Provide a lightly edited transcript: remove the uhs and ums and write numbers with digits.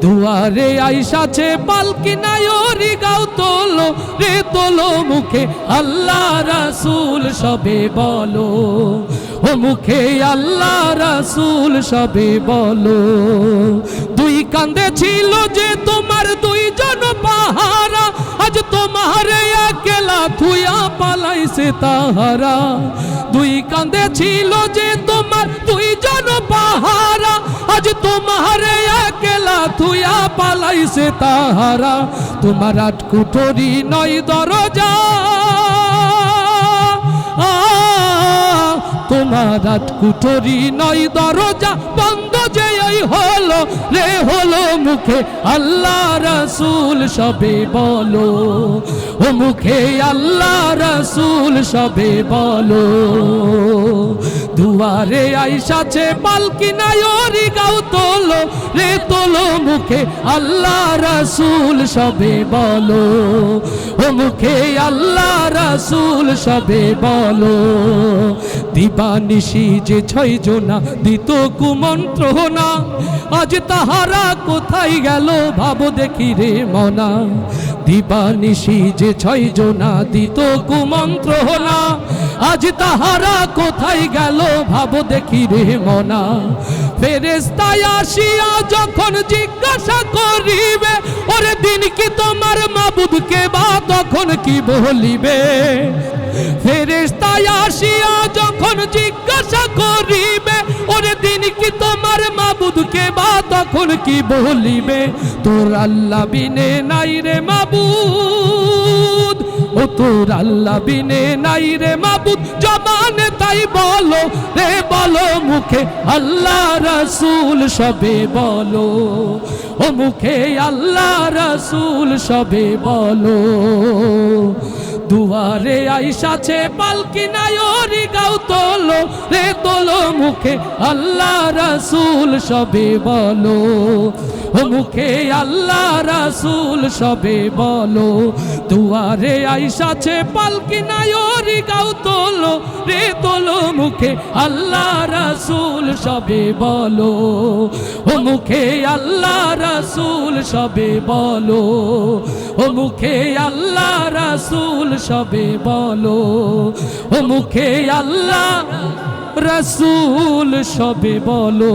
দুয়ারে আইসাছে পালকি নায়রি গাও তোলো রে তোলো মুখে আল্লাহ রাসূল সবে বলো ও মুখে আল্লাহ রাসূল সবে বলো দুই কাঁধে ছিল যে তোমার দুইজন পাহারা আজ তোমার একলা থুয়া পালাইছে তাহারা দুই কাঁধে ছিল যে তোমার দুইজন পাহারা আজ তোমার একলা থুয়া পালাইছে তাহারা তোমার আট কুঠরি নয় দরজা তোমার আট কুঠরি নয় দরজা বন্ধ যে হলো রে হলো মুখে আল্লাহ রাসূল সবে বলো ও মুখে আল্লাহ রাসূল সবে বলো দুয়ারে আইসাছে পালকি নায়রি গাও তোলো রে তোলো মুখে আল্লাহ রাসূল সবে বলো ও মুখে আল্লাহ রাসূল সবে বলো দিবানিশি যে ছয় জনা দিত কুমন্ত্রণা আজ তাহারা কোথায় গেল ভাবো দেখি রে মনা দিবানিশি যে ছয় জনা দিত কুমন্ত্রণা আজ তাহারা কোথায় গেল ভাবো দেখি রে মনা ফেরেশতা আসিয়া যখন জিজ্ঞাসা করিবে ওরে দিন কি তোমার মাবুদকে বা তখন কি বলিবে ফেরেশতা আসিয়া যখন জিজ্ঞাসা করিবে ওরে দিন কি তোমার মাবুদকে বা তখন কি বলিবে তোর আল্লাহ বিনে নাই রে মাবুদ ও তোর আল্লাহ বিনে নাই রে মাবুদ জবানে তাই বলো রে বলো মুখে আল্লাহ রাসূল সবে বলো ও মুখে আল্লাহ রাসূল সবে বলো দুয়ারে আইসাছে পালকি নায়রি গাও তোলো রে তোলো মুখে আল্লাহ রাসূল সবে বলো ও মুখে আল্লাহ রাসূল সবে বলো দুয়ারে আইসাছে পালকি নায়রি গাও তোলো রে তোলো মুখে আল্লাহ রাসূল সবে বলো ও মুখে আল্লাহ রাসূল সবে বলো ও মুখে আল্লাহ রাসূল সবে বলো ও মুখে আল্লাহ রাসূল সবে বলো।